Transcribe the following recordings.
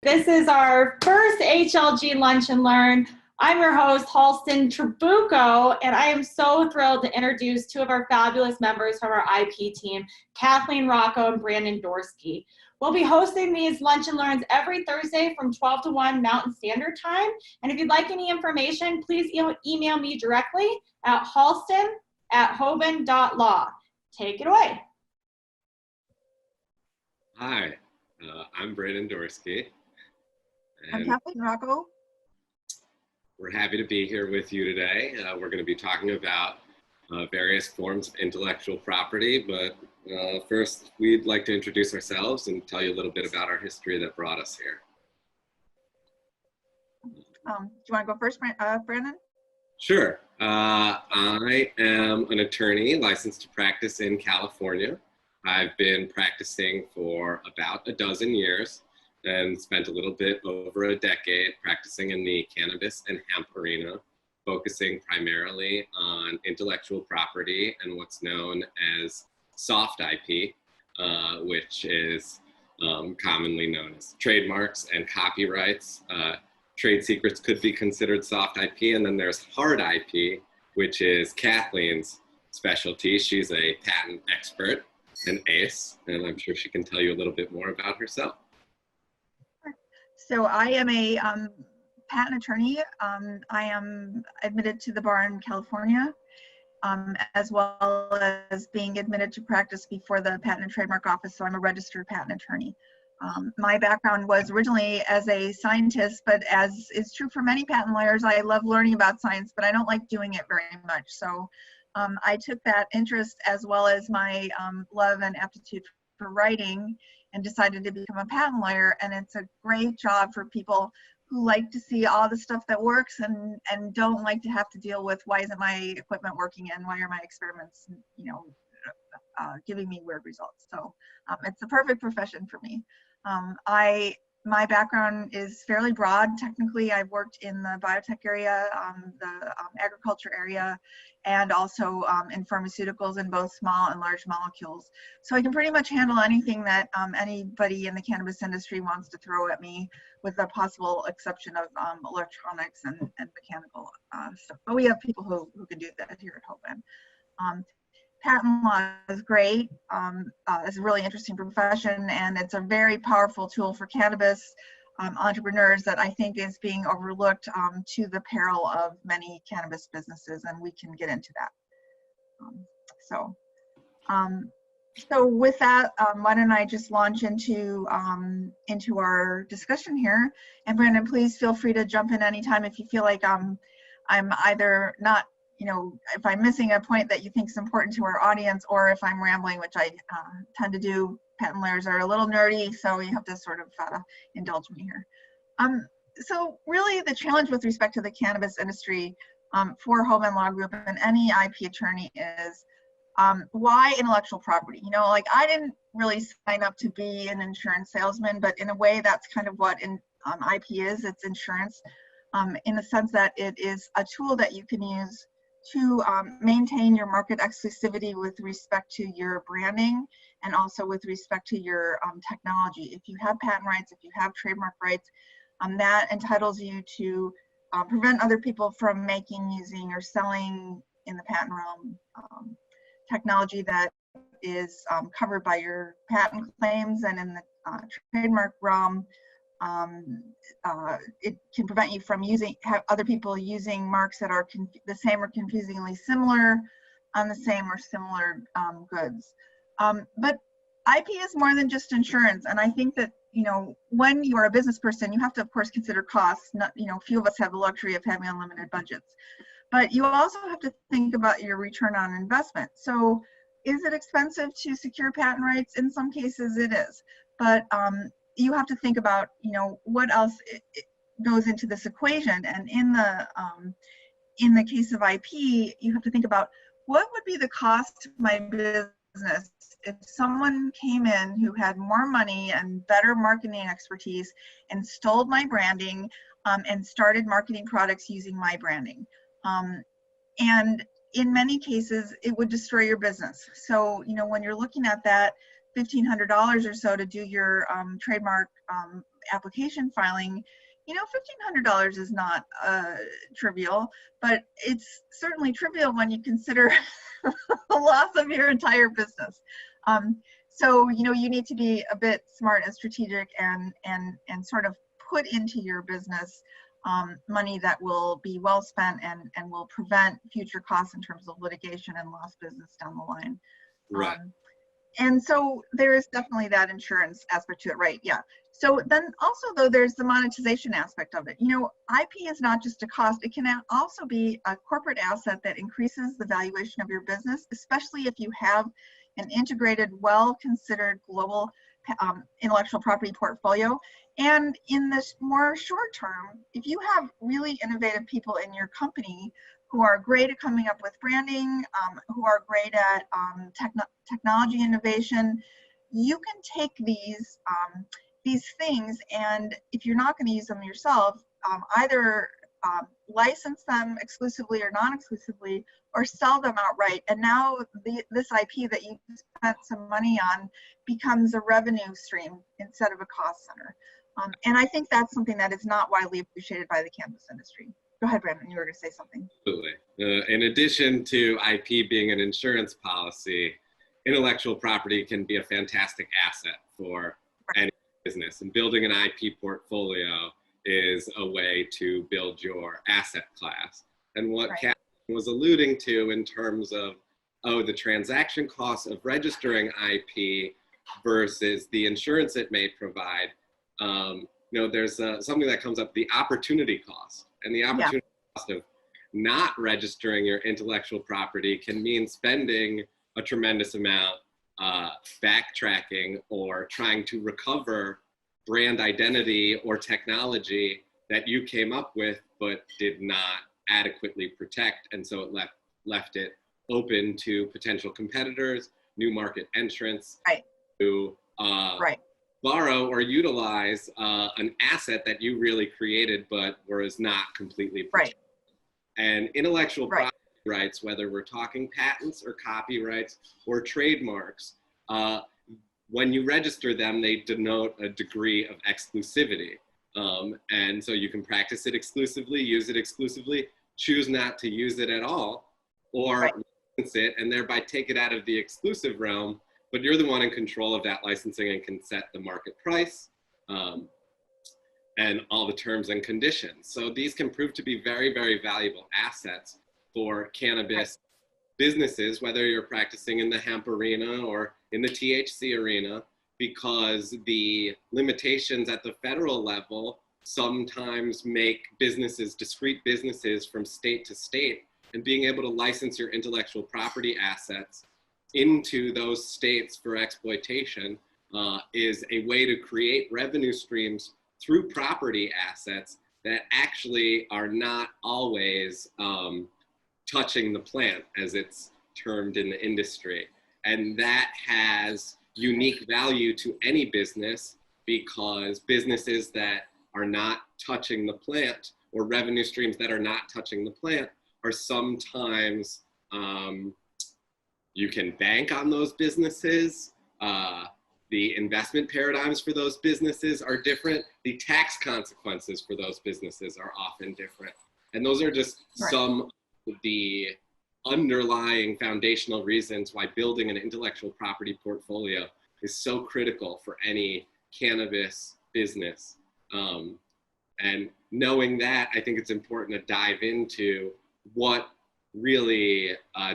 This is our first HLG Lunch and Learn. I'm your host, Halston Trabucco, and I am so thrilled to introduce two of our fabulous members from our IP team, Cathleen, Rocco, and Brandon Dorsky. We'll be hosting these Lunch and Learns every Thursday from 12 to 1 Mountain Standard Time. And if you'd like any information, please email me directly at halston@hoban.law. Take it away. Hi, I'm Brandon Dorsky. I'm Cathleen, Rocco. We're happy to be here with you today. We're going to be talking about various forms of intellectual property, but first we'd like to introduce ourselves and tell you a little bit about our history that brought us here. Do you want to go first, Brandon? Sure. I am an attorney licensed to practice in California. I've been practicing for about a dozen years and spent a little bit over a decade practicing in the cannabis and hemp arena, focusing primarily on intellectual property and what's known as soft IP, which is commonly known as trademarks and copyrights. Trade secrets could be considered soft IP, and then there's hard IP, which is Kathleen's specialty. She's a patent expert, an ace, and I'm sure she can tell you a little bit more about herself. So I am a patent attorney. I am admitted to the bar in California, as well as being admitted to practice before the Patent and Trademark Office, so I'm a registered patent attorney. My background was originally as a scientist, but as is true for many patent lawyers, I love learning about science, but I don't like doing it very much. So I took that interest as well as my love and aptitude for writing and decided to become a patent lawyer. And it's a great job for people who like to see all the stuff that works and don't like to have to deal with why isn't my equipment working and why are my experiments, giving me weird results. So it's the perfect profession for me. My background is fairly broad. Technically, I've worked in the biotech area, the agriculture area, and also in pharmaceuticals in both small and large molecules. So I can pretty much handle anything that anybody in the cannabis industry wants to throw at me, with the possible exception of electronics and mechanical stuff. But we have people who can do that here at Hoban. Patent law is great. It's a really interesting profession, and it's a very powerful tool for cannabis entrepreneurs that I think is being overlooked to the peril of many cannabis businesses, and we can get into that. So with that, why don't I just launch into our discussion here? And Brandon, please feel free to jump in anytime if you feel like I'm either not, if I'm missing a point that you think is important to our audience, or if I'm rambling, which I tend to do. Patent lawyers are a little nerdy, so you have to sort of indulge me here. So really the challenge with respect to the cannabis industry for Hoban Law Group and any IP attorney is why intellectual property? I didn't really sign up to be an insurance salesman, but in a way that's kind of what IP is. It's insurance in the sense that it is a tool that you can use to maintain your market exclusivity with respect to your branding and also with respect to your technology. If you have patent rights, if you have trademark rights, that entitles you to prevent other people from making, using, or selling in the patent realm technology that is covered by your patent claims, and in the trademark realm, it can prevent you from have other people using marks that are the same or confusingly similar on the same or similar goods. But IP is more than just insurance, and I think that when you are a business person, you have to of course consider costs. Not few of us have the luxury of having unlimited budgets, but you also have to think about your return on investment. So is it expensive to secure patent rights? In some cases it is, but you have to think about, what else goes into this equation. And in the case of IP, you have to think about what would be the cost to my business if someone came in who had more money and better marketing expertise and stole my branding and started marketing products using my branding. And in many cases, it would destroy your business. So, when you're looking at that, $1,500 or so to do your trademark application filing, you know, $1,500 is not trivial, but it's certainly trivial when you consider the loss of your entire business. So, you know, you need to be a bit smart and strategic and sort of put into your business money that will be well spent and will prevent future costs in terms of litigation and lost business down the line. Right. And so there is definitely that insurance aspect to it, right? Yeah. So then also, though, there's the monetization aspect of it. You know, IP is not just a cost. It can also be a corporate asset that increases the valuation of your business, especially if you have an integrated, well-considered global intellectual property portfolio. And in this more short term, if you have really innovative people in your company who are great at coming up with branding, who are great at technology innovation, you can take these things, and if you're not going to use them yourself, either license them exclusively or non-exclusively, or sell them outright. And now this IP that you spent some money on becomes a revenue stream instead of a cost center. And I think that's something that is not widely appreciated by the cannabis industry. Go ahead, Brandon, you were going to say something. Absolutely. In addition to IP being an insurance policy, intellectual property can be a fantastic asset for any business. And building an IP portfolio is a way to build your asset class. And what Cathleen was alluding to in terms of, the transaction costs of registering IP versus the insurance it may provide, you know, there's something that comes up, the opportunity cost. And the opportunity cost of not registering your intellectual property can mean spending a tremendous amount backtracking or trying to recover brand identity or technology that you came up with but did not adequately protect. And so it left it open to potential competitors, new market entrants to borrow or utilize an asset that you really created but was not completely protected. And intellectual property rights, whether we're talking patents or copyrights or trademarks, when you register them, they denote a degree of exclusivity. And so you can practice it exclusively, use it exclusively, choose not to use it at all, or license it and thereby take it out of the exclusive realm, but you're the one in control of that licensing and can set the market price and all the terms and conditions. So these can prove to be very, very valuable assets for cannabis businesses, whether you're practicing in the hemp arena or in the THC arena, because the limitations at the federal level sometimes make businesses, discrete businesses from state to state, and being able to license your intellectual property assets into those states for exploitation is a way to create revenue streams through property assets that actually are not always touching the plant, as it's termed in the industry. And that has unique value to any business, because businesses that are not touching the plant, or revenue streams that are not touching the plant, are sometimes, you can bank on those businesses. The investment paradigms for those businesses are different. The tax consequences for those businesses are often different. And those are just some of the underlying foundational reasons why building an intellectual property portfolio is so critical for any cannabis business. And knowing that, I think it's important to dive into what really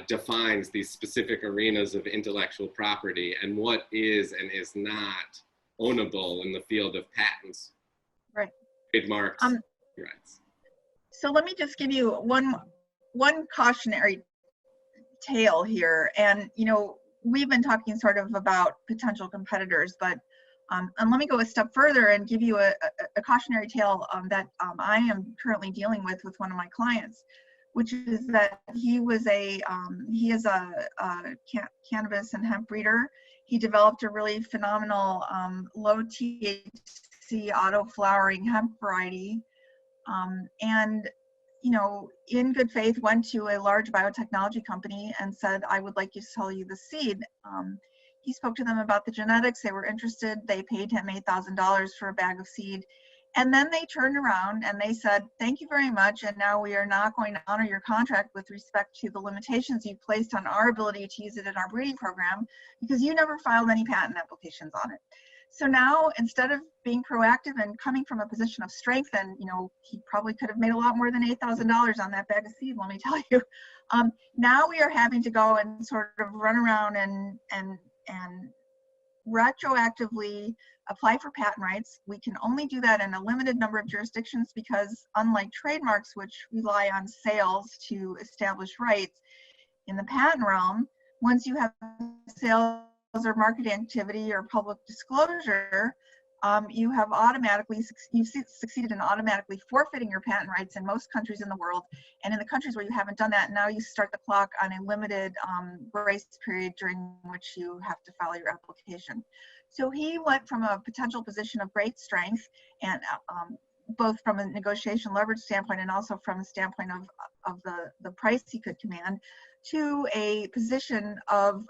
defines these specific arenas of intellectual property and what is and is not ownable in the field of patents, trademarks, rights. So let me just give you one cautionary tale here. And, you know, we've been talking sort of about potential competitors, but and let me go a step further and give you a cautionary tale that I am currently dealing with one of my clients, which is that he is a cannabis and hemp breeder. He developed a really phenomenal low THC auto flowering hemp variety, and, you know, in good faith went to a large biotechnology company and said, I would like to sell you the seed. he spoke to them about the genetics. They were interested. They paid him $8,000 for a bag of seed. And then they turned around and they said, thank you very much. And now we are not going to honor your contract with respect to the limitations you placed on our ability to use it in our breeding program because you never filed any patent applications on it. So now, instead of being proactive and coming from a position of strength, and he probably could have made a lot more than $8,000 on that bag of seed, let me tell you. Now we are having to go and sort of run around and retroactively apply for patent rights. We can only do that in a limited number of jurisdictions because, unlike trademarks, which rely on sales to establish rights, in the patent realm, once you have sales or market activity or public disclosure, you have you've succeeded in automatically forfeiting your patent rights in most countries in the world. And in the countries where you haven't done that, now you start the clock on a limited grace period during which you have to file your application. So he went from a potential position of great strength, and both from a negotiation leverage standpoint and also from the standpoint of the price he could command, to a position of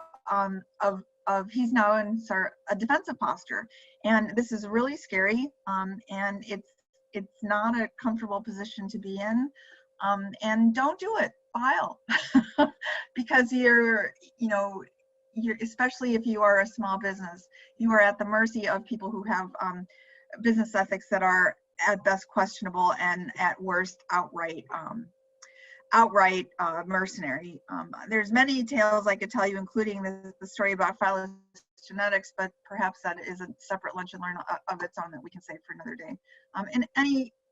he's now in a defensive posture, and this is really scary, and it's not a comfortable position to be in, and don't do it. File because you're especially if you are a small business, you are at the mercy of people who have business ethics that are at best questionable and at worst outright mercenary. There's many tales I could tell you, including the story about phylogenetics, but perhaps that is a separate lunch and learn of its own that we can save for another day.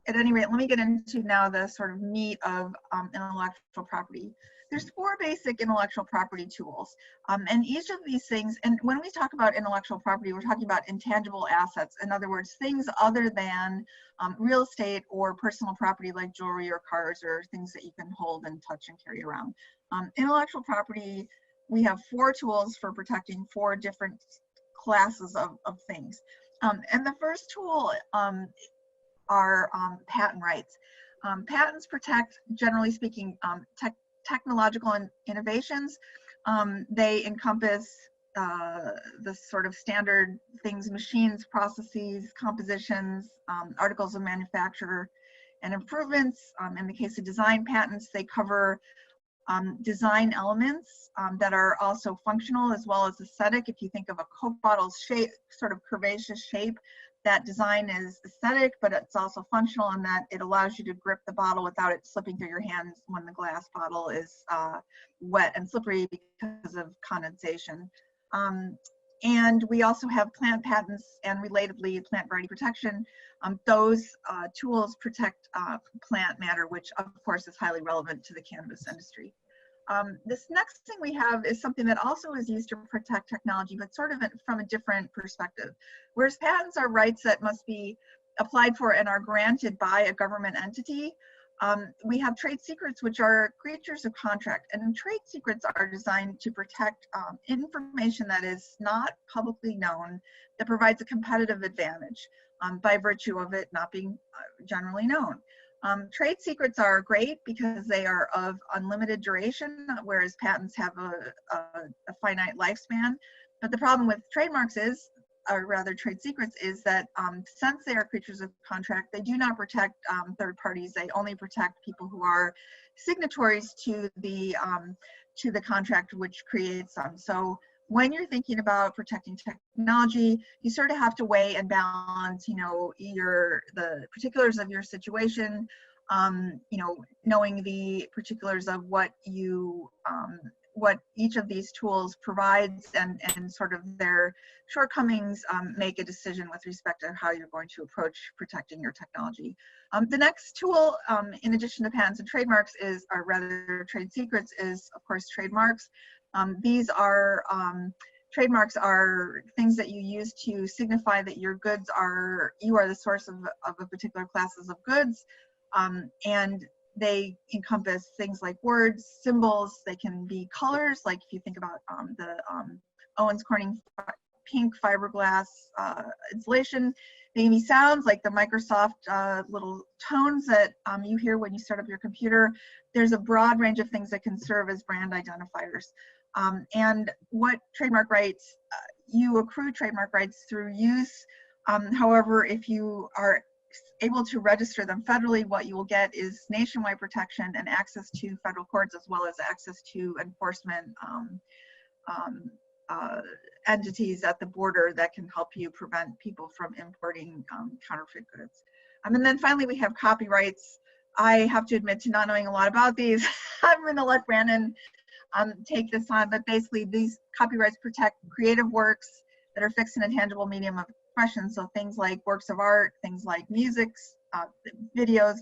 At any rate, let me get into now the sort of meat of intellectual property. There's 4 basic intellectual property tools, and each of these things, and when we talk about intellectual property, we're talking about intangible assets. In other words, things other than real estate or personal property like jewelry or cars or things that you can hold and touch and carry around. Intellectual property, we have 4 tools for protecting 4 different classes of things. And the first tool are patent rights. Patents protect, generally speaking, technological innovations. They encompass the sort of standard things: machines, processes, compositions, articles of manufacture, and improvements. In the case of design patents, they cover design elements that are also functional as well as aesthetic. If you think of a Coke bottle's shape, sort of curvaceous shape, that design is aesthetic, but it's also functional in that it allows you to grip the bottle without it slipping through your hands when the glass bottle is wet and slippery because of condensation. And we also have plant patents and relatedly plant variety protection. Those tools protect plant matter, which of course is highly relevant to the cannabis industry. This next thing we have is something that also is used to protect technology, but sort of from a different perspective. Whereas patents are rights that must be applied for and are granted by a government entity, we have trade secrets, which are creatures of contract. And trade secrets are designed to protect information that is not publicly known, that provides a competitive advantage by virtue of it not being generally known. Trade secrets are great because they are of unlimited duration, whereas patents have a finite lifespan. But the problem with trademarks is, or rather trade secrets, is that since they are creatures of contract, they do not protect third parties. They only protect people who are signatories to the contract which creates them. So when you're thinking about protecting technology, you sort of have to weigh and balance, the particulars of your situation, knowing the particulars of what each of these tools provides and sort of their shortcomings, make a decision with respect to how you're going to approach protecting your technology. The next tool, in addition to patents and trademarks, or rather trade secrets, is of course trademarks. These are trademarks are things that you use to signify that your goods you are the source of a particular classes of goods, and they encompass things like words, symbols. They can be colors, like if you think about the Owens Corning pink fiberglass insulation. They can be sounds, like the Microsoft little tones that you hear when you start up your computer. There's a broad range of things that can serve as brand identifiers. And what trademark rights you accrue trademark rights through use. However, if you are able to register them federally, what you will get is nationwide protection and access to federal courts, as well as access to enforcement entities at the border that can help you prevent people from importing counterfeit goods. And then finally, we have copyrights. I have to admit to not knowing a lot about these. I'm going to let Brandon take this on, but basically these copyrights protect creative works that are fixed in a tangible medium of expression. So things like works of art, things like music, videos.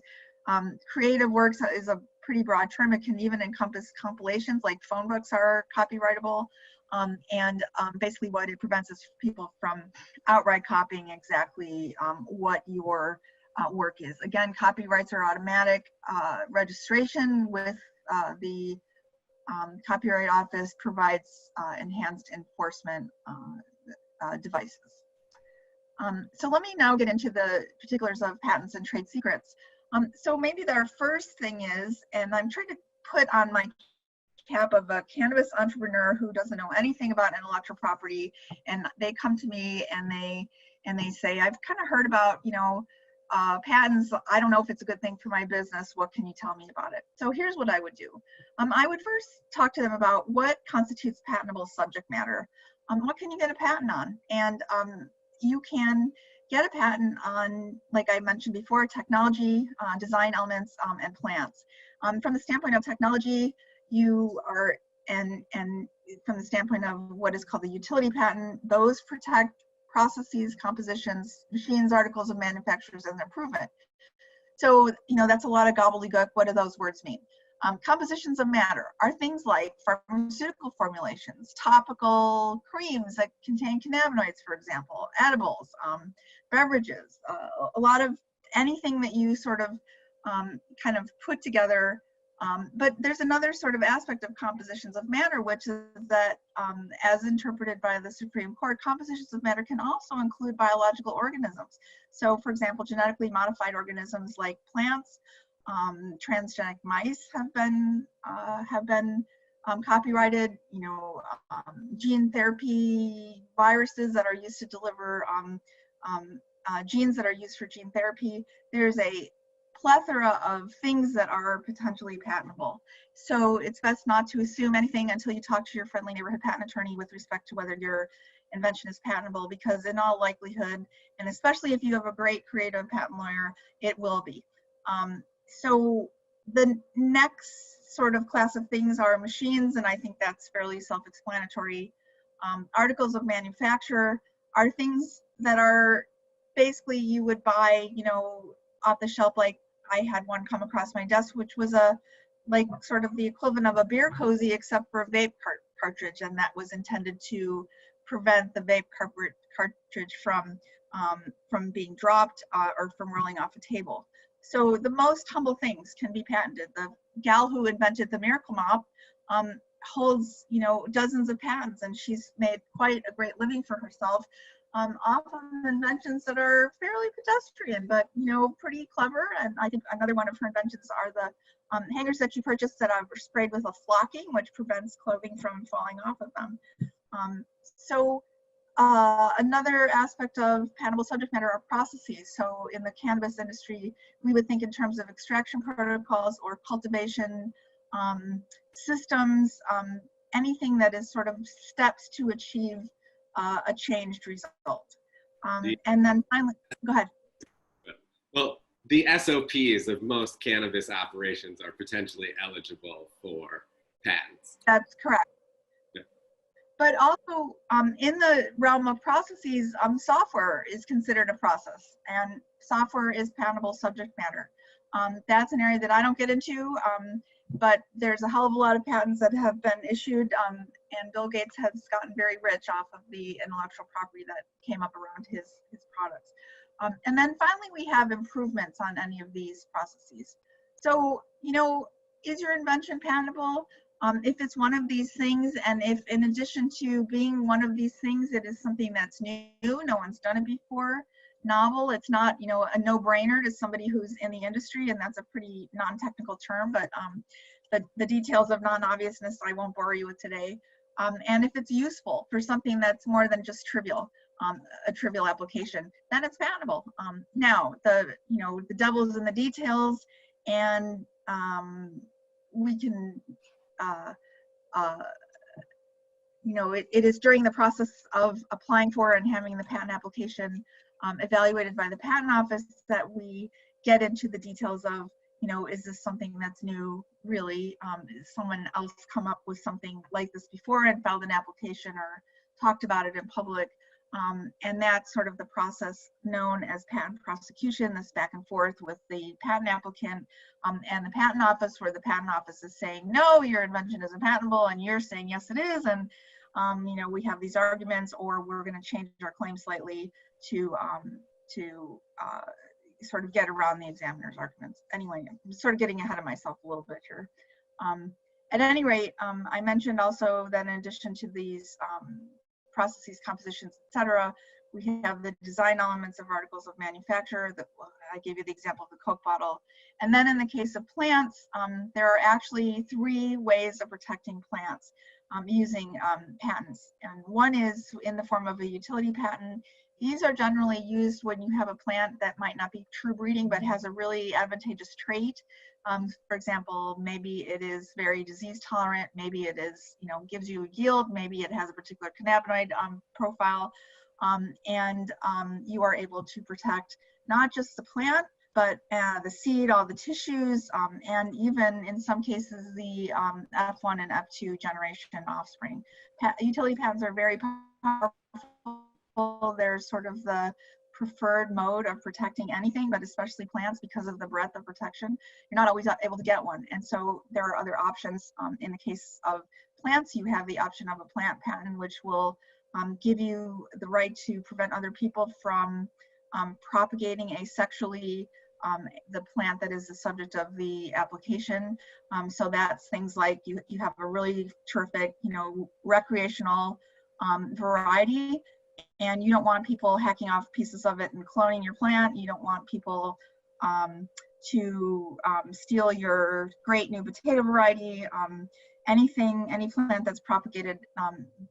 Creative works is a pretty broad term. It can even encompass compilations, like phone books are copyrightable. Basically what it prevents is people from outright copying exactly what your work is. Again, copyrights are automatic. Registration with the Copyright Office provides enhanced enforcement devices. So let me now get into the particulars of patents and trade secrets. So maybe our first thing is, and I'm trying to put on my cap of a cannabis entrepreneur who doesn't know anything about intellectual property, and they come to me and they say, I've kind of heard about, you know, patents. I don't know if it's a good thing for my business. What can you tell me about it? So here's what I would do. I would first talk to them about what constitutes patentable subject matter. What can you get a patent on? And you can get a patent on, like I mentioned before, technology, design elements, and plants. From the standpoint of technology, you are, and from the standpoint of what is called the utility patent, those protect processes, compositions, machines, articles of manufacturers, and improvement. So, you know, that's a lot of gobbledygook. What do those words mean? Compositions of matter are things like pharmaceutical formulations, topical creams that contain cannabinoids, for example, edibles, beverages, a lot of anything that you sort of kind of put together. But there's another sort of aspect of compositions of matter, which is that as interpreted by the Supreme Court, compositions of matter can also include biological organisms. So, for example, genetically modified organisms like plants, transgenic mice have been copyrighted. You know, gene therapy viruses that are used to deliver genes that are used for gene therapy. There's a plethora of things that are potentially patentable. So it's best not to assume anything until you talk to your friendly neighborhood patent attorney with respect to whether your invention is patentable, because in all likelihood, and especially if you have a great creative patent lawyer, it will be. So the next sort of class of things are machines, and I think that's fairly self-explanatory. Articles of manufacture are things that are basically you would buy, you know, off the shelf. Like I had one come across my desk, which was like sort of the equivalent of a beer cozy, except for a vape cartridge, and that was intended to prevent the vape cartridge from being dropped or from rolling off a table. So the most humble things can be patented. The gal who invented the Miracle Mop holds, you know, dozens of patents, and she's made quite a great living for herself off of inventions that are fairly pedestrian, but, you know, pretty clever. And I think another one of her inventions are the hangers that you purchased that are sprayed with a flocking, which prevents clothing from falling off of them. Another aspect of patentable subject matter are processes. So in the cannabis industry, we would think in terms of extraction protocols or cultivation systems, anything that is sort of steps to achieve a changed result. And then finally, go ahead. Well, the SOPs of most cannabis operations are potentially eligible for patents. That's correct. But also in the realm of processes, software is considered a process, and software is patentable subject matter. That's an area that I don't get into, but there's a hell of a lot of patents that have been issued, and Bill Gates has gotten very rich off of the intellectual property that came up around his products. And then finally, we have improvements on any of these processes. So, you know, is your invention patentable? If it's one of these things, and if in addition to being one of these things, it is something that's new, no one's done it before, novel, it's not, you know, a no-brainer to somebody who's in the industry, and that's a pretty non-technical term, but the details of non-obviousness I won't bore you with today. And if it's useful for something that's more than just trivial, a trivial application, then it's patentable. Now, the devil's in the details, and we can, it is during the process of applying for and having the patent application evaluated by the patent office that we get into the details of, is this something that's new, really? Has someone else come up with something like this before and filed an application or talked about it in public? And that's sort of the process known as patent prosecution, this back and forth with the patent applicant and the patent office, where the patent office is saying, no, your invention isn't patentable, and you're saying, yes, it is. And, we have these arguments, or we're going to change our claim slightly to sort of get around the examiner's arguments. Anyway, I'm sort of getting ahead of myself a little bit here. At any rate, I mentioned also that in addition to these processes, compositions, etc., we have the design elements of articles of manufacture. I gave you the example of the Coke bottle. And then in the case of plants, there are actually 3 ways of protecting plants using patents. And one is in the form of a utility patent. These are generally used when you have a plant that might not be true breeding, but has a really advantageous trait. For example, maybe it is very disease tolerant, maybe it is, gives you a yield, maybe it has a particular cannabinoid profile, and you are able to protect not just the plant, but the seed, all the tissues, and even in some cases the F1 and F2 generation offspring. Utility patents are very powerful. They're sort of the preferred mode of protecting anything, but especially plants, because of the breadth of protection. You're not always able to get one. And so there are other options. In the case of plants, you have the option of a plant patent, which will give you the right to prevent other people from propagating asexually the plant that is the subject of the application. So that's things like you have a really terrific, recreational variety, and you don't want people hacking off pieces of it and cloning your plant. You don't want people to steal your great new potato variety. Any plant that's propagated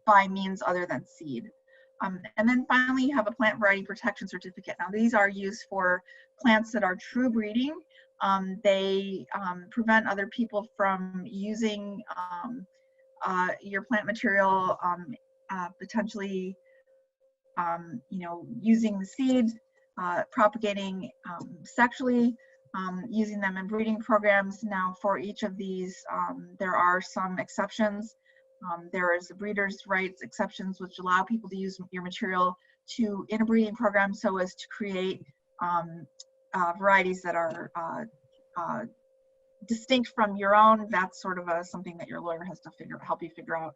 by means other than seed. And then finally, you have a plant variety protection certificate. Now, these are used for plants that are true breeding. They prevent other people from using your plant material, potentially, using the seed, propagating sexually, using them in breeding programs. Now, for each of these, there are some exceptions. There is the breeder's rights exceptions, which allow people to use your material in a breeding program so as to create varieties that are distinct from your own. That's sort of something that your lawyer has to help you figure out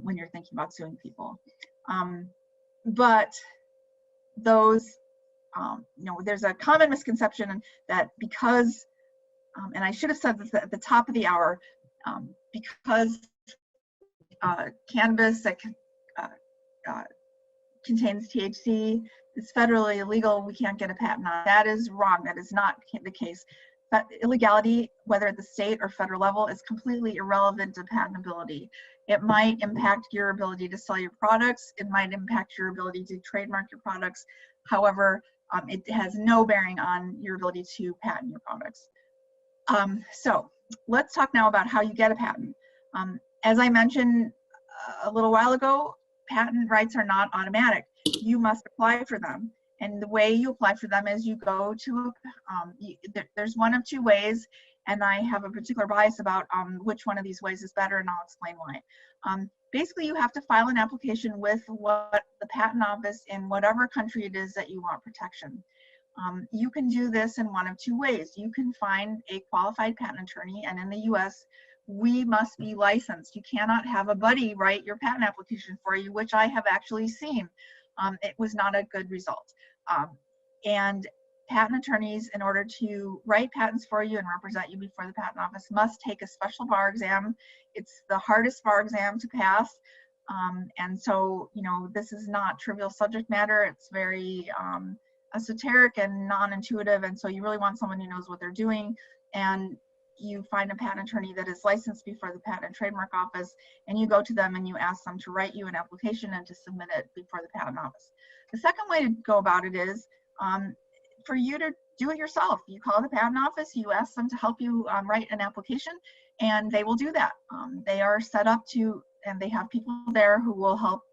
when you're thinking about suing people. But those, there's a common misconception that because, and I should have said this at the top of the hour, because cannabis that contains THC is federally illegal, we can't get a patent on it. That is wrong. That is not the case. But illegality, whether at the state or federal level, is completely irrelevant to patentability. It might impact your ability to sell your products. It might impact your ability to trademark your products. However, it has no bearing on your ability to patent your products. So let's talk now about how you get a patent. As I mentioned a little while ago, patent rights are not automatic. You must apply for them. And the way you apply for them is you go to, there's one of 2 ways, and I have a particular bias about which one of these ways is better, and I'll explain why. Basically, you have to file an application with the patent office in whatever country it is that you want protection. You can do this in one of 2 ways. You can find a qualified patent attorney, and in the US, we must be licensed. You cannot have a buddy write your patent application for you, which I have actually seen. It was not a good result. And patent attorneys, in order to write patents for you and represent you before the patent office, must take a special bar exam. It's the hardest bar exam to pass. And so, this is not trivial subject matter. It's very esoteric and non-intuitive. And so you really want someone who knows what they're doing. And you find a patent attorney that is licensed before the Patent and Trademark Office, and you go to them and you ask them to write you an application and to submit it before the Patent Office. The second way to go about it is for you to do it yourself. You call the Patent Office, you ask them to help you write an application, and they will do that. They are set up to, and they have people there who will help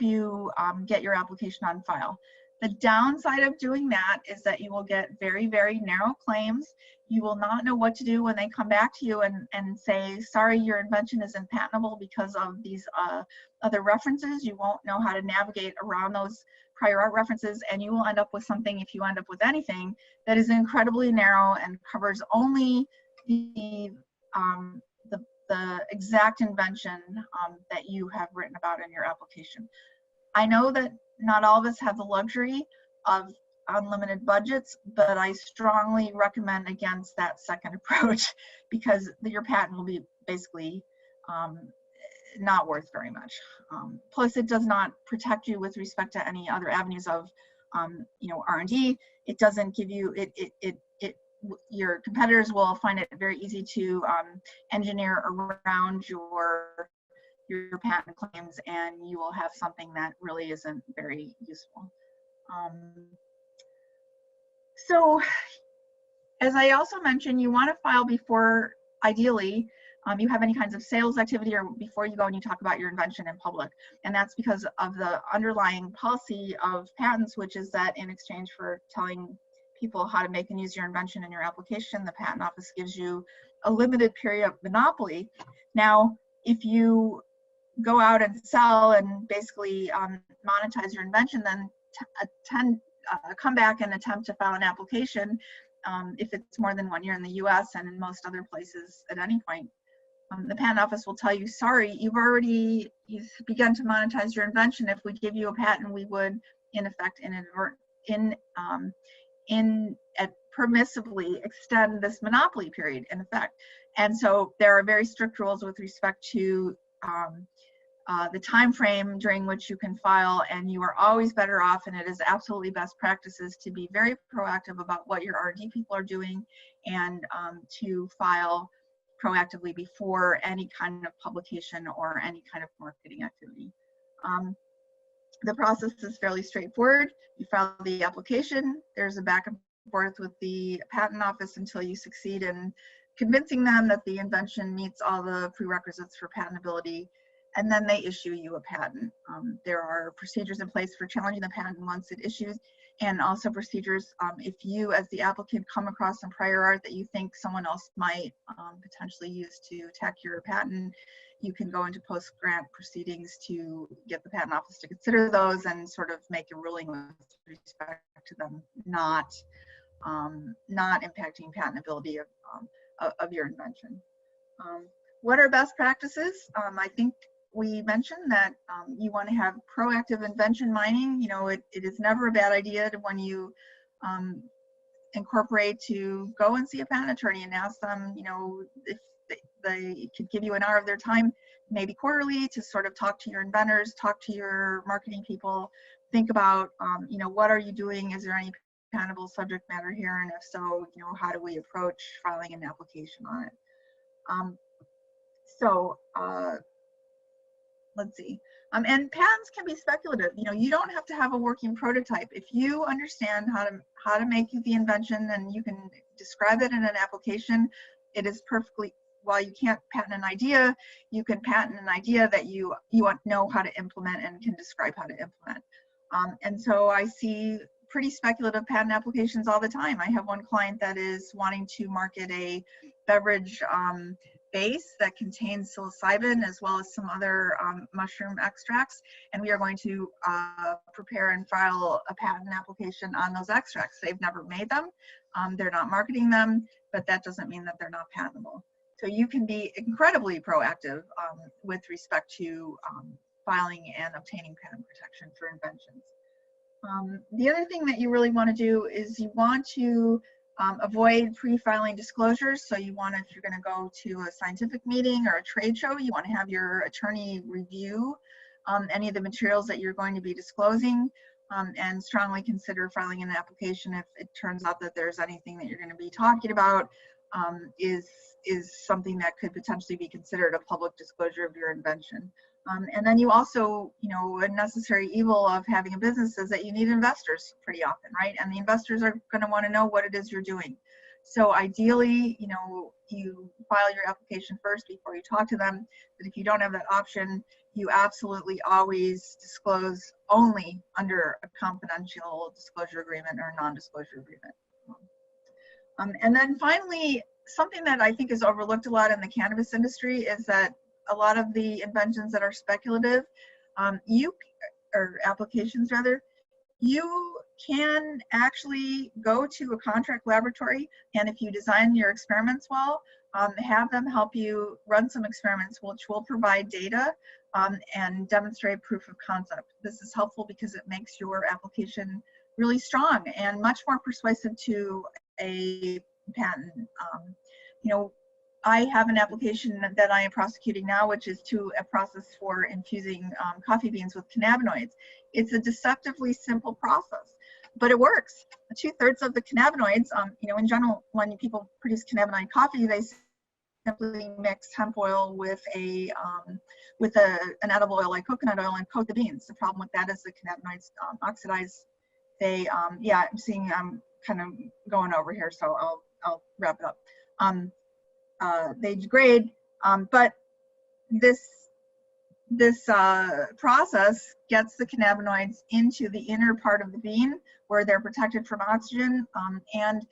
you get your application on file. The downside of doing that is that you will get very, very narrow claims. You will not know what to do when they come back to you and say, sorry, your invention isn't patentable because of these other references. You won't know how to navigate around those prior art references, and you will end up with something, if you end up with anything, that is incredibly narrow and covers only the exact invention that you have written about in your application. I know that not all of us have the luxury of unlimited budgets, but I strongly recommend against that second approach because your patent will be basically not worth very much. Plus, it does not protect you with respect to any other avenues of, R&D. It doesn't give you your competitors will find it very easy to engineer around your patent claims, and you will have something that really isn't very useful. So, as I also mentioned, you want to file before, ideally, you have any kinds of sales activity or before you go and you talk about your invention in public. And that's because of the underlying policy of patents, which is that in exchange for telling people how to make and use your invention in your application, the Patent Office gives you a limited period of monopoly. Now, if you go out and sell and basically monetize your invention, then come back and attempt to file an application if it's more than 1 year in the US and in most other places at any point. The Patent Office will tell you, sorry, you've begun to monetize your invention. If we give you a patent, we would, in effect, permissibly extend this monopoly period, in effect. And so there are very strict rules with respect to the time frame during which you can file, and you are always better off, and it is absolutely best practices to be very proactive about what your R&D people are doing and to file proactively before any kind of publication or any kind of marketing activity. The process is fairly straightforward. You file the application, there's a back and forth with the Patent Office until you succeed in convincing them that the invention meets all the prerequisites for patentability, and then they issue you a patent. There are procedures in place for challenging the patent once it issues, and also procedures if you, as the applicant, come across some prior art that you think someone else might potentially use to attack your patent, you can go into post-grant proceedings to get the Patent Office to consider those and sort of make a ruling with respect to them not impacting patentability of your invention. What are best practices? I think we mentioned that you want to have proactive invention mining. It is never a bad idea when you incorporate to go and see a patent attorney and ask them, if they could give you an hour of their time, maybe quarterly, to sort of talk to your inventors, talk to your marketing people, think about, what are you doing? Is there any patentable subject matter here? And if so, how do we approach filing an application on it? Let's see. And patents can be speculative. You don't have to have a working prototype. If you understand how to make the invention and you can describe it in an application, it is perfectly, while you can't patent an idea, you can patent an idea that you know how to implement and can describe how to implement. And so I see pretty speculative patent applications all the time. I have one client that is wanting to market a beverage base that contains psilocybin as well as some other mushroom extracts, and we are going to prepare and file a patent application on those extracts. They've never made them, they're not marketing them, but that doesn't mean that they're not patentable. So you can be incredibly proactive with respect to filing and obtaining patent protection for inventions. The other thing that you really want to do is you want to avoid pre-filing disclosures. So you want, if you're going to go to a scientific meeting or a trade show, you want to have your attorney review any of the materials that you're going to be disclosing, and strongly consider filing an application if it turns out that there's anything that you're going to be talking about is something that could potentially be considered a public disclosure of your invention. And then you also, a necessary evil of having a business is that you need investors pretty often, right? And the investors are going to want to know what it is you're doing. So ideally, you file your application first before you talk to them. But if you don't have that option, you absolutely always disclose only under a confidential disclosure agreement or a non-disclosure agreement. And then finally, something that I think is overlooked a lot in the cannabis industry is that a lot of the inventions that are speculative, or applications rather, you can actually go to a contract laboratory, and if you design your experiments well, have them help you run some experiments which will provide data and demonstrate proof of concept. This is helpful because it makes your application really strong and much more persuasive to a patent. I have an application that I am prosecuting now, which is to a process for infusing coffee beans with cannabinoids. It's a deceptively simple process, but it works. 2/3 of the cannabinoids, in general, when people produce cannabinoid coffee, they simply mix hemp oil with an edible oil like coconut oil and coat the beans. The problem with that is the cannabinoids oxidize. They, I'm seeing I'm kind of going over here, so I'll wrap it up. They degrade, but this process gets the cannabinoids into the inner part of the bean where they're protected from oxygen, and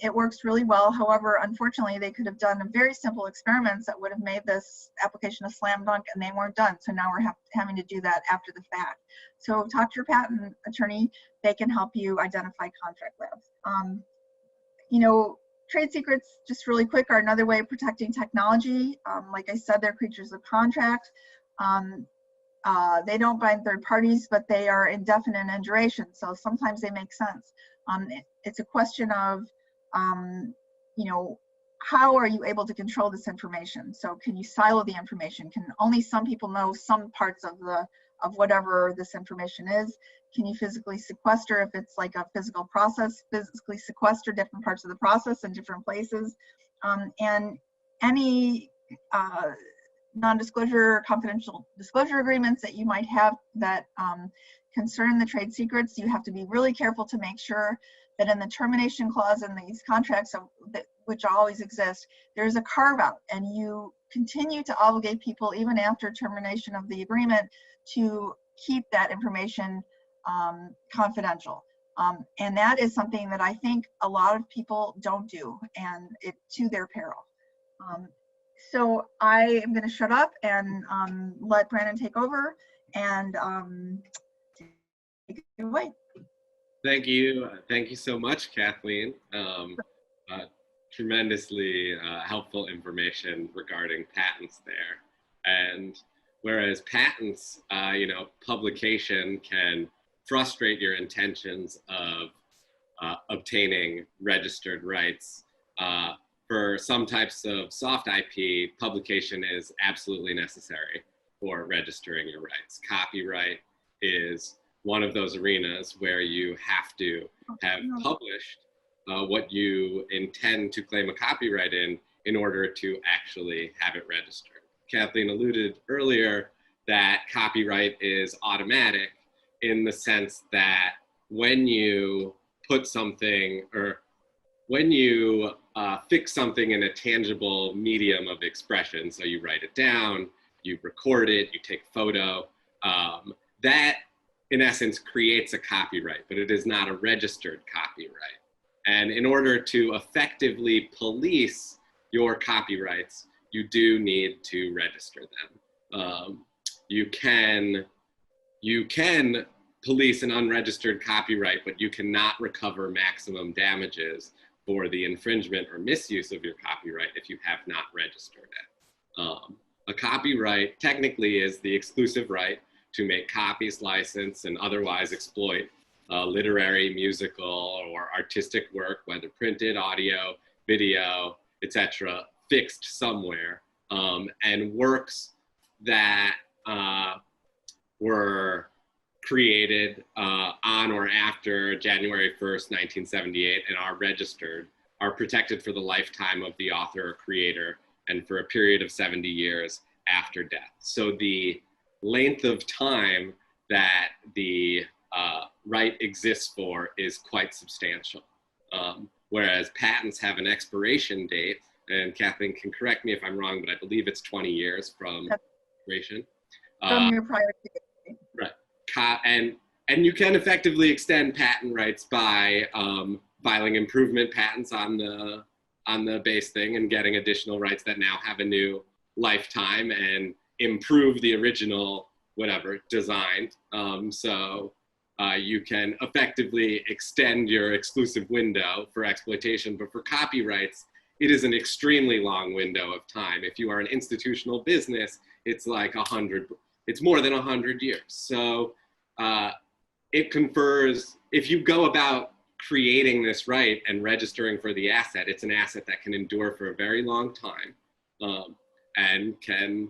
it works really well. However, unfortunately, they could have done very simple experiments that would have made this application a slam dunk, and they weren't done. So now we're having to do that after the fact. So talk to your patent attorney. They can help you identify contract labs. Trade secrets, just really quick, are another way of protecting technology. Like I said, they're creatures of contract. They don't bind third parties, but they are indefinite in duration, so sometimes they make sense. It's a question of, how are you able to control this information? So can you silo the information? Can only some people know some parts of whatever this information is? Can you physically sequester, if it's like a physical process, physically sequester different parts of the process in different places? And any non-disclosure or confidential disclosure agreements that you might have that concern the trade secrets, you have to be really careful to make sure that in the termination clause in these contracts, which always exist, there's a carve out, and you continue to obligate people even after termination of the agreement to keep that information confidential. And that is something that I think a lot of people don't do, and it to their peril. So I am going to shut up and let Brandon take over and take it away. Thank you. Thank you so much, Kathleen. Tremendously helpful information regarding patents there. And whereas patents, publication can frustrate your intentions of obtaining registered rights. For some types of soft IP, publication is absolutely necessary for registering your rights. Copyright is one of those arenas where you have to have published what you intend to claim a copyright in order to actually have it registered. Kathleen alluded earlier that copyright is automatic in the sense that when you put something, or when you fix something in a tangible medium of expression, so you write it down, you record it, you take a photo, that in essence creates a copyright, but it is not a registered copyright. And in order to effectively police your copyrights, you do need to register them. You can police an unregistered copyright, but you cannot recover maximum damages for the infringement or misuse of your copyright if you have not registered it. A copyright technically is the exclusive right to make copies, license, and otherwise exploit literary, musical, or artistic work, whether printed, audio, video, etc., fixed somewhere, and works that were created on or after January 1st, 1978 and are registered are protected for the lifetime of the author or creator and for a period of 70 years after death. So the length of time that the right exists for is quite substantial. Whereas patents have an expiration date, and Kathleen can correct me if I'm wrong, but I believe it's 20 years from expiration. From your prior date. Right. And you can effectively extend patent rights by filing improvement patents on the base thing and getting additional rights that now have a new lifetime and improve the original whatever design. So you can effectively extend your exclusive window for exploitation, but for copyrights, it is an extremely long window of time. If you are an institutional business, it's like it's more than 100 years. So it confers, if you go about creating this right and registering for the asset, it's an asset that can endure for a very long time and can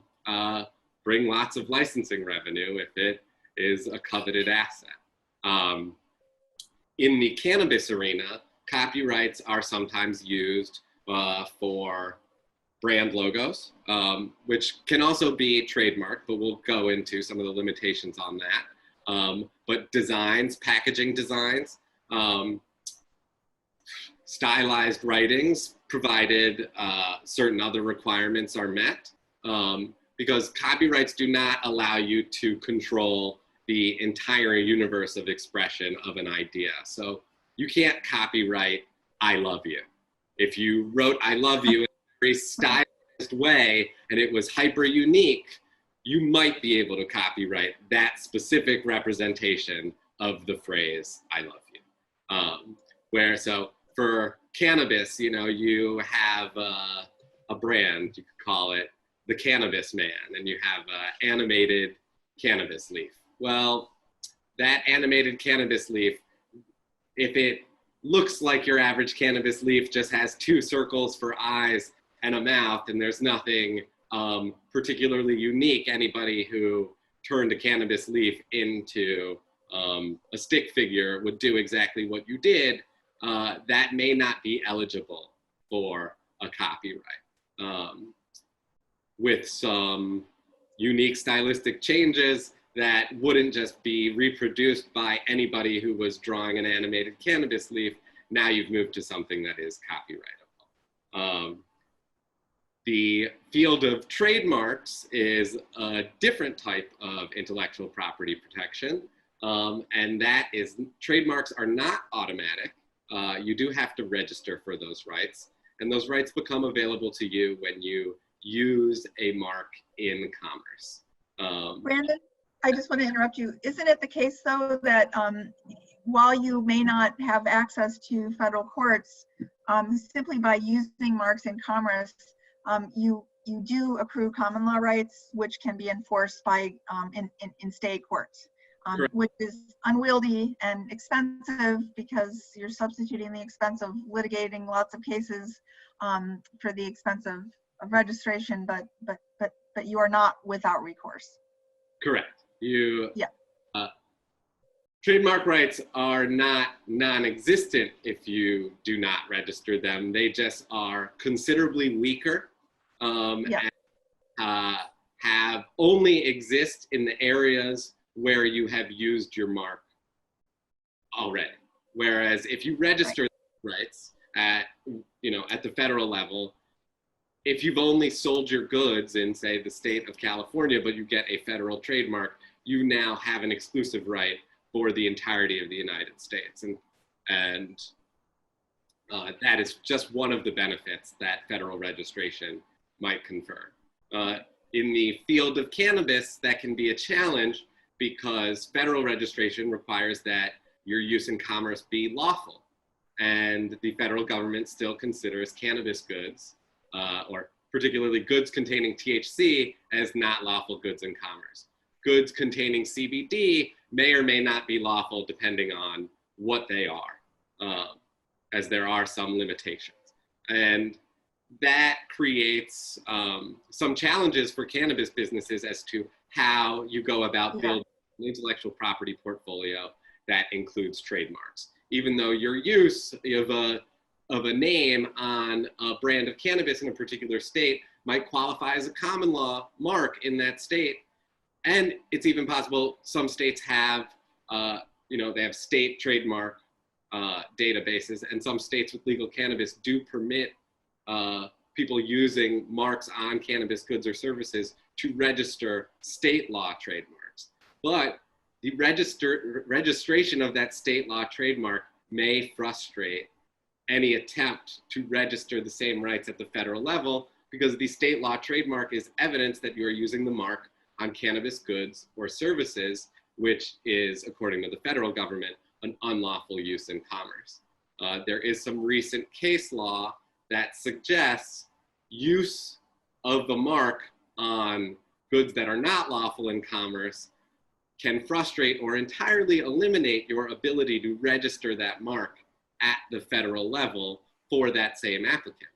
bring lots of licensing revenue if it is a coveted asset. In the cannabis arena, copyrights are sometimes used for brand logos, which can also be trademarked, but we'll go into some of the limitations on that. But designs, packaging designs, stylized writings, provided certain other requirements are met, because copyrights do not allow you to control the entire universe of expression of an idea. So you can't copyright "I love you." If you wrote "I love you" in a very stylized way and it was hyper unique, you might be able to copyright that specific representation of the phrase "I love you." So for cannabis, you have a brand, you could call it the Cannabis Man, and you have an animated cannabis leaf. Well, that animated cannabis leaf, if it looks like your average cannabis leaf, just has 2 circles for eyes and a mouth, and there's nothing particularly unique, anybody who turned a cannabis leaf into a stick figure would do exactly what you did, that may not be eligible for a copyright. With some unique stylistic changes that wouldn't just be reproduced by anybody who was drawing an animated cannabis leaf, now you've moved to something that is copyrightable. The field of trademarks is a different type of intellectual property protection, and that is, trademarks are not automatic. You do have to register for those rights, and those rights become available to you when you use a mark in commerce. Brandon, I just want to interrupt you. Isn't it the case, though, that while you may not have access to federal courts, simply by using marks in commerce, you do accrue common law rights, which can be enforced by in state courts, which is unwieldy and expensive because you're substituting the expense of litigating lots of cases for the expense of registration, but you are not without recourse. Correct. Trademark rights are not non-existent if you do not register them. They just are considerably weaker and have only exist in the areas where you have used your mark already. Whereas if you register rights at the federal level, if you've only sold your goods in, say, the state of California, but you get a federal trademark, you now have an exclusive right for the entirety of the United States. And that is just one of the benefits that federal registration might confer. In the field of cannabis, that can be a challenge because federal registration requires that your use in commerce be lawful. And the federal government still considers cannabis goods, or particularly goods containing THC, as not lawful goods in commerce. Goods containing CBD may or may not be lawful depending on what they are, as there are some limitations. And that creates some challenges for cannabis businesses as to how you go about building an intellectual property portfolio that includes trademarks. Even though your use of of a name on a brand of cannabis in a particular state might qualify as a common law mark in that state. And it's even possible some states have, they have state trademark databases, and some states with legal cannabis do permit people using marks on cannabis goods or services to register state law trademarks. But the registration of that state law trademark may frustrate any attempt to register the same rights at the federal level, because the state law trademark is evidence that you are using the mark on cannabis goods or services, which is, according to the federal government, an unlawful use in commerce. There is some recent case law that suggests use of the mark on goods that are not lawful in commerce can frustrate or entirely eliminate your ability to register that mark at the federal level for that same applicant.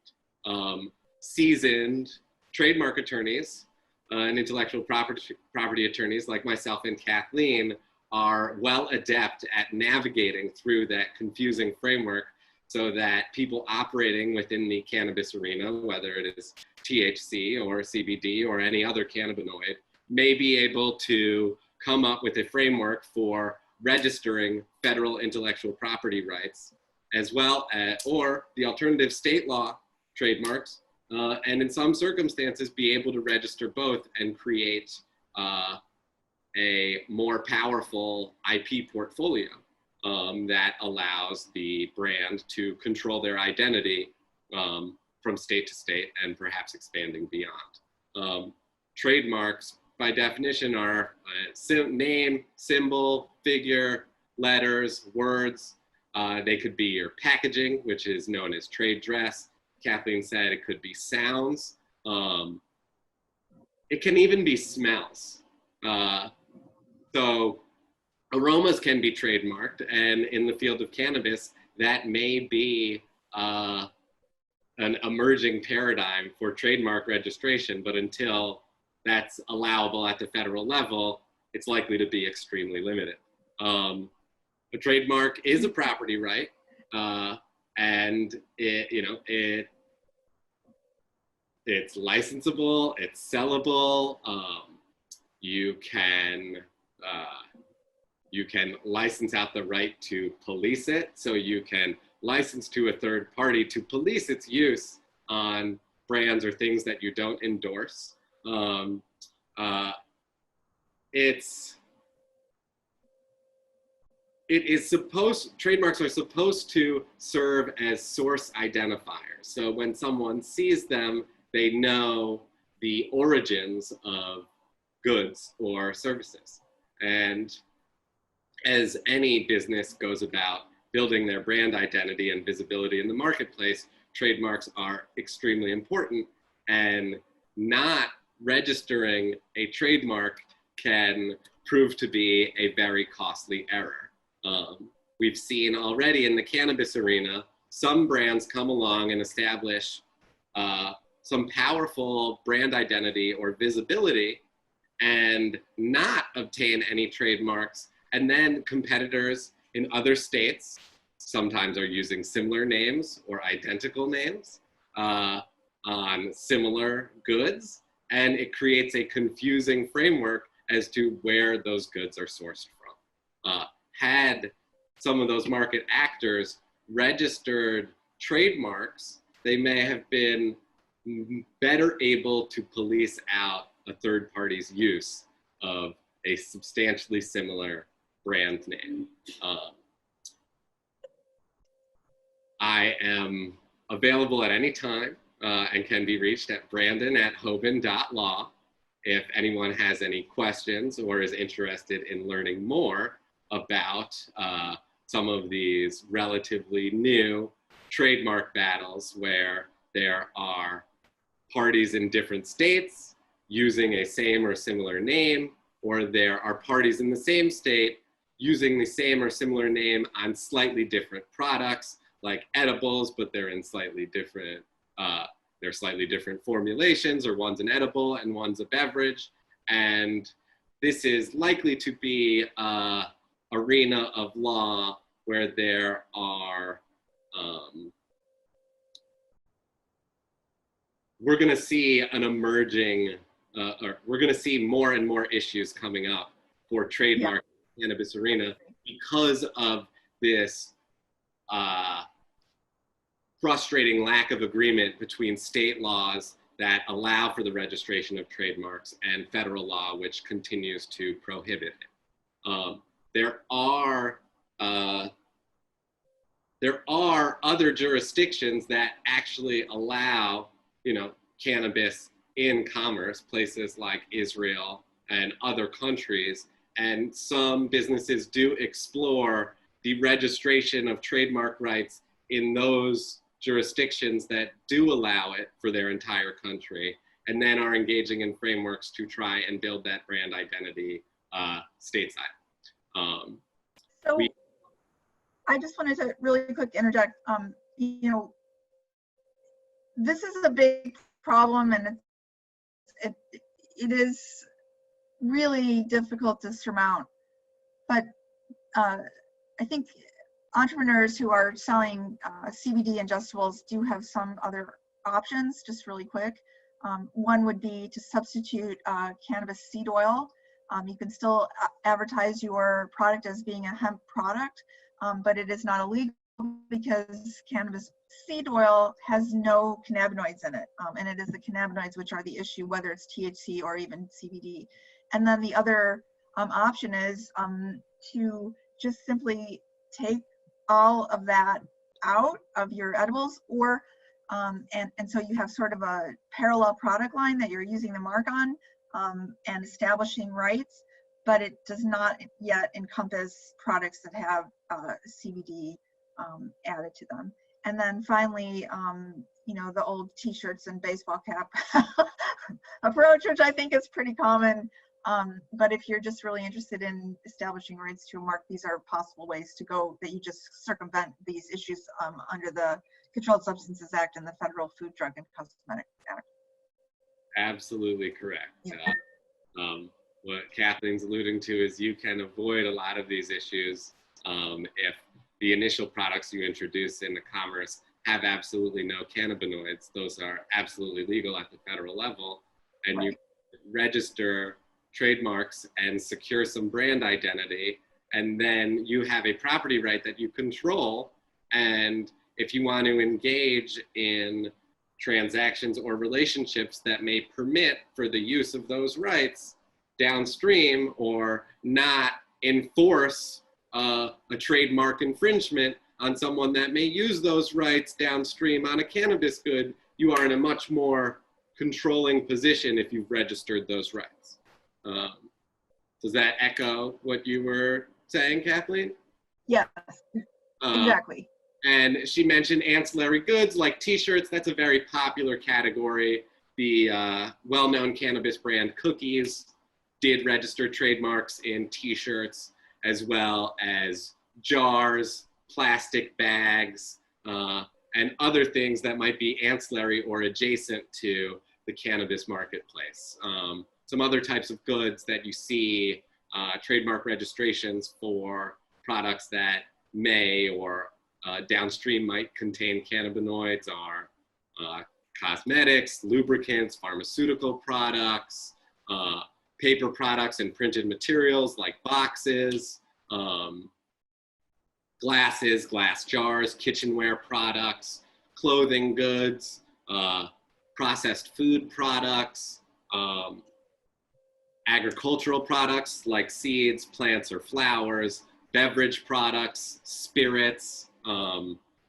Seasoned trademark attorneys and intellectual property attorneys like myself and Cathleen are well adept at navigating through that confusing framework so that people operating within the cannabis arena, whether it is THC or CBD or any other cannabinoid, may be able to come up with a framework for registering federal intellectual property rights, as well as, or the alternative state law trademarks, and in some circumstances be able to register both and create a more powerful IP portfolio that allows the brand to control their identity from state to state and perhaps expanding beyond. Trademarks, by definition, are name, symbol, figure, letters, words. They could be your packaging, which is known as trade dress. Kathleen said it could be sounds. It can even be smells. So aromas can be trademarked, and in the field of cannabis, that may be an emerging paradigm for trademark registration, but until that's allowable at the federal level, it's likely to be extremely limited. A trademark is a property right, and it's licensable, it's sellable. You can license out the right to police it, so you can license to a third party to police its use on brands or things that you don't endorse. Trademarks are supposed to serve as source identifiers. So when someone sees them, they know the origins of goods or services. And as any business goes about building their brand identity and visibility in the marketplace, trademarks are extremely important, and not registering a trademark can prove to be a very costly error. We've seen already in the cannabis arena, some brands come along and establish some powerful brand identity or visibility and not obtain any trademarks. And then competitors in other states sometimes are using similar names or identical names on similar goods. And it creates a confusing framework as to where those goods are sourced from. Had some of those market actors registered trademarks, they may have been better able to police out a third party's use of a substantially similar brand name. I am available at any time and can be reached at brandon@hoban.law. If anyone has any questions or is interested in learning more about some of these relatively new trademark battles where there are parties in different states using a same or similar name, or there are parties in the same state using the same or similar name on slightly different products, like edibles, but they're in slightly different formulations, or one's an edible and one's a beverage. And this is likely to be an arena of law where there are we're going to see an emerging, or we're going to see more and more issues coming up for trademark cannabis arena because of this frustrating lack of agreement between state laws that allow for the registration of trademarks and federal law, which continues to prohibit it. There are other jurisdictions that actually allow, cannabis in commerce, places like Israel and other countries, and some businesses do explore the registration of trademark rights in those jurisdictions that do allow it for their entire country, and then are engaging in frameworks to try and build that brand identity stateside. I just wanted to really quick interject. This is a big problem, and it is really difficult to surmount. But I think entrepreneurs who are selling CBD ingestibles do have some other options, just really quick. One would be to substitute cannabis seed oil. You can still advertise your product as being a hemp product, but it is not illegal because cannabis seed oil has no cannabinoids in it. And it is the cannabinoids which are the issue, whether it's THC or even CBD. And then the other option is to just simply take all of that out of your edibles, or and so you have sort of a parallel product line that you're using the mark on and establishing rights, but it does not yet encompass products that have CBD added to them. And then finally, the old t-shirts and baseball cap approach, which I think is pretty common. But if you're just really interested in establishing rights to a mark, these are possible ways to go that you just circumvent these issues under the Controlled Substances Act and the Federal Food, Drug, and Cosmetic Act. Absolutely correct. Yeah. What Kathleen's alluding to is you can avoid a lot of these issues if the initial products you introduce into commerce have absolutely no cannabinoids. Those are absolutely legal at the federal level, and right. You register trademarks and secure some brand identity, and then you have a property right that you control. And if you want to engage in transactions or relationships that may permit for the use of those rights downstream, or not enforce a trademark infringement on someone that may use those rights downstream on a cannabis good, you are in a much more controlling position if you've registered those rights. Does that echo what you were saying, Kathleen? Yes, exactly. And she mentioned ancillary goods like t-shirts. That's a very popular category. The well-known cannabis brand Cookies did register trademarks in t-shirts, as well as jars, plastic bags, and other things that might be ancillary or adjacent to the cannabis marketplace. Some other types of goods that you see trademark registrations for products that may or downstream might contain cannabinoids are cosmetics, lubricants, pharmaceutical products, paper products and printed materials like boxes, glasses, glass jars, kitchenware products, clothing goods, processed food products, agricultural products like seeds, plants, or flowers, beverage products, spirits,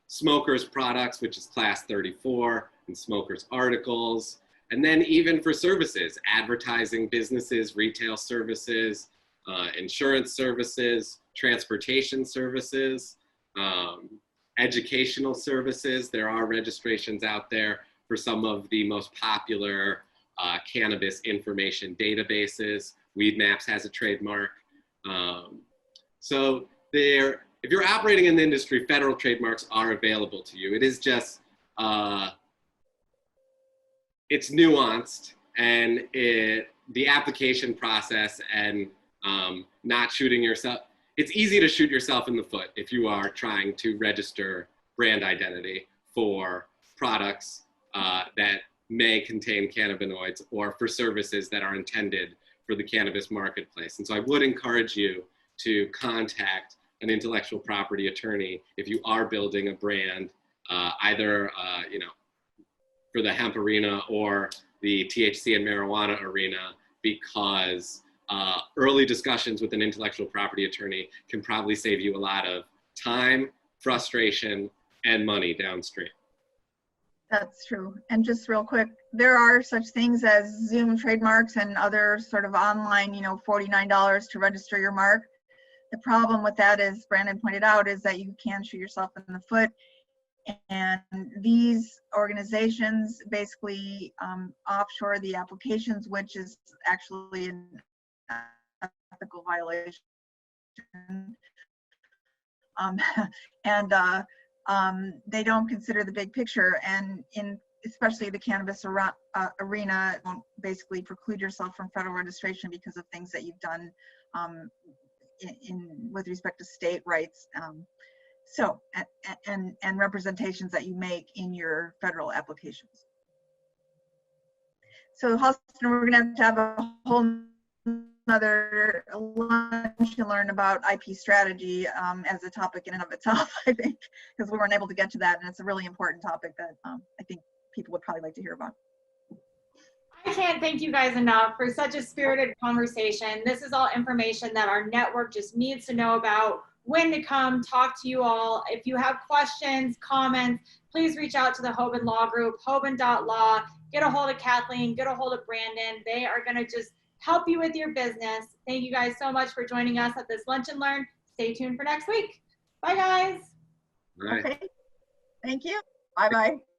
smokers products, which is class 34, and smokers articles, and then even for services, advertising businesses, retail services, insurance services, transportation services, educational services. There are registrations out there for some of the most popular cannabis information databases. Weedmaps has a trademark. So if you're operating in the industry, federal trademarks are available to you. It is just, it's nuanced, and the application process and not shooting yourself, it's easy to shoot yourself in the foot if you are trying to register brand identity for products that may contain cannabinoids or for services that are intended for the cannabis marketplace. And so I would encourage you to contact an intellectual property attorney if you are building a brand, either for the hemp arena or the THC and marijuana arena, because early discussions with an intellectual property attorney can probably save you a lot of time, frustration, and money downstream. That's true. And just real quick, there are such things as Zoom trademarks and other sort of online, $49 to register your mark. The problem with that, as Brandon pointed out, is that you can shoot yourself in the foot. And these organizations basically offshore the applications, which is actually an ethical violation. They don't consider the big picture, and especially the cannabis arena, won't basically preclude yourself from federal registration because of things that you've done with respect to state rights. And representations that you make in your federal applications. So Halston, we're going to have a whole another lunch to learn about IP strategy as a topic in and of itself, I think, because we weren't able to get to that, and it's a really important topic that I think people would probably like to hear about. I can't thank you guys enough for such a spirited conversation. This is all information that our network just needs to know about, when to come talk to you all. If you have questions, comments, please reach out to the Hoban Law Group, hoban.law. Get a hold of Kathleen, get a hold of Brandon. They are going to just help you with your business. Thank you guys so much for joining us at this Lunch and Learn. Stay tuned for next week. Bye, guys. Bye. Okay. Thank you. Bye-bye.